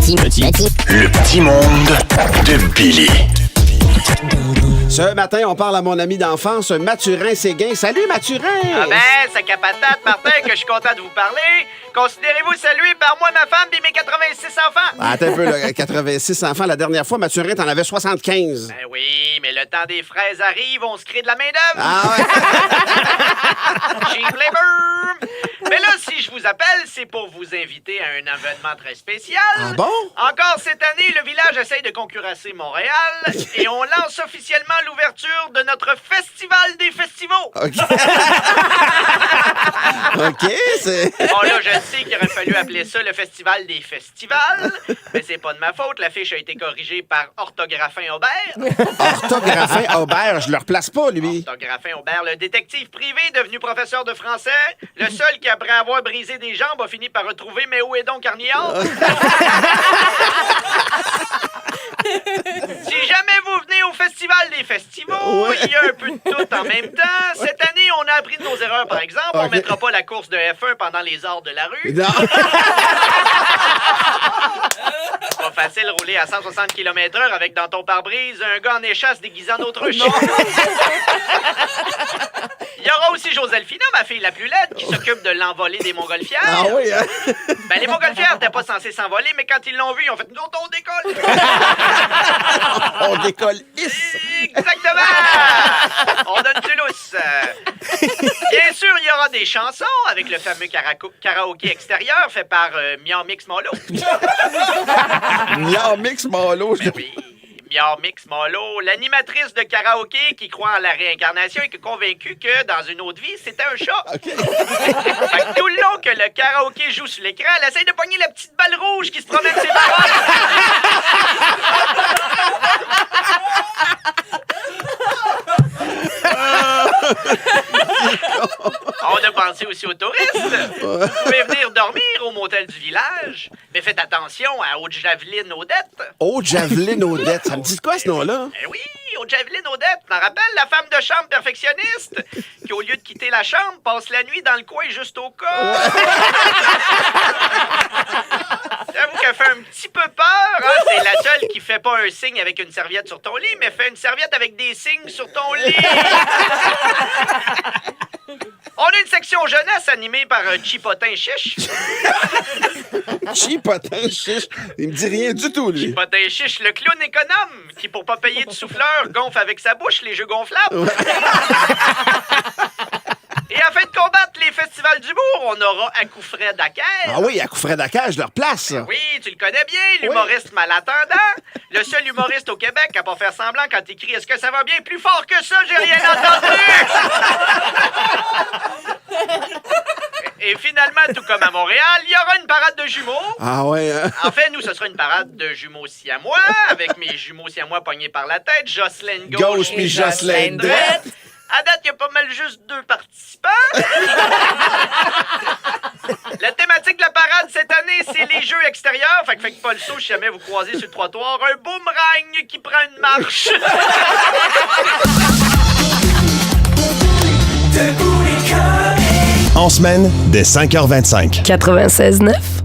Le petit monde de Billy. Ce matin, on parle à mon ami d'enfance, Mathurin Séguin. Salut, Mathurin! Ah ben, c'est capatate, Martin, que je suis content de vous parler. Considérez-vous salué par moi, ma femme et mes 86 enfants. Attends un peu, là, 86 enfants. La dernière fois, Mathurin, t'en avais 75. Ben oui, mais le temps des fraises arrive, on se crée de la main-d'œuvre. Ah ouais? Cheap labor. Mais là, si je vous appelle, c'est pour vous inviter à un événement très spécial. Ah bon? Encore cette année, le village essaye de concurrencer Montréal et on lance officiellement l'ouverture de notre Festival des festivals. OK. OK, c'est... Bon, là, je sais qu'il aurait fallu appeler ça le Festival des festivals, mais c'est pas de ma faute. La fiche a été corrigée par Orthographin Aubert. Orthographin Aubert, je le replace pas, lui. Orthographin Aubert, le détective privé devenu professeur de français, le seul qui, après avoir brisé des jambes, a fini par retrouver « Mais où est donc Carniard? » Si jamais vous venez au Festival des festivals, Ouais. il y a un peu de tout en même temps. Cette année, on a appris de nos erreurs, par exemple. On Ok. mettra pas la course de F1 pendant les arts de la rue. Non. Pas facile de rouler à 160 km/h avec dans ton pare-brise un gars en échasse déguisé en autruche. Il y aura aussi Joséphina, ma fille la plus laide, qui s'occupe de l'envolée des montgolfières. Ah oui, hein? Ben, les montgolfières n'étaient pas censées s'envoler, mais quand ils l'ont vu, ils ont fait « Nous autres, on décolle! » On décolle is. Exactement! On donne du lousse. Bien sûr, il y aura des chansons avec le fameux karaoké extérieur fait par Miam Mix Molo. Miam Mix Malo. Ben oui, Miam Mix Molo, l'animatrice de karaoké qui croit en la réincarnation et qui est convaincue que dans une autre vie, c'était un chat. OK. Fait que tout le long que le karaoké joue sur l'écran, elle essaye de pogner la petite balle rouge qui se promène ses paroles. On a pensé aussi aux touristes. Vous pouvez venir dormir au motel du village, mais faites attention à Haute-Javeline Odette. Haute Javeline Odette. Ça me dit quoi, ce nom-là? Eh oui, Haute-Javeline Odette. T'en rappelles la femme de chambre perfectionniste qui, au lieu de quitter la chambre, passe la nuit dans le coin juste au cas. J'avoue qu'elle fait un petit peu peur. Hein? C'est la seule qui fait pas un signe avec une serviette sur ton lit, mais fait une serviette avec des signes sur ton lit. On a une section jeunesse animée par Chipotin Chiche. Chipotin chiche. Il me dit rien du tout, lui. Chipotin Chiche, le clown économe, qui pour pas payer de souffleur gonfle avec sa bouche les jeux gonflables. Et afin de combattre les festivals d'humour, on aura Acoufret Daker. Ah oui, à Coufret Dakar, je leur place. Oui, tu le connais bien, l'humoriste malattendant. Le seul humoriste au Québec à pas faire semblant quand il crie « Est-ce que ça va bien? Plus fort que ça, j'ai rien entendu! » Et finalement, tout comme à Montréal, il y aura une parade de jumeaux. Ah ouais, hein? En fait, nous, ce sera une parade de jumeaux siamois, avec mes jumeaux siamois pognés par la tête, Jocelyne Gauche puis Jocelyne droite. À date, il y a pas mal juste 2 participants. La thématique de la parade cette année, c'est les jeux extérieurs. Fait que faites pas le saut si jamais vous croisez sur le trottoir un boomerang qui prend une marche. En semaine, dès 5h25. 96.9.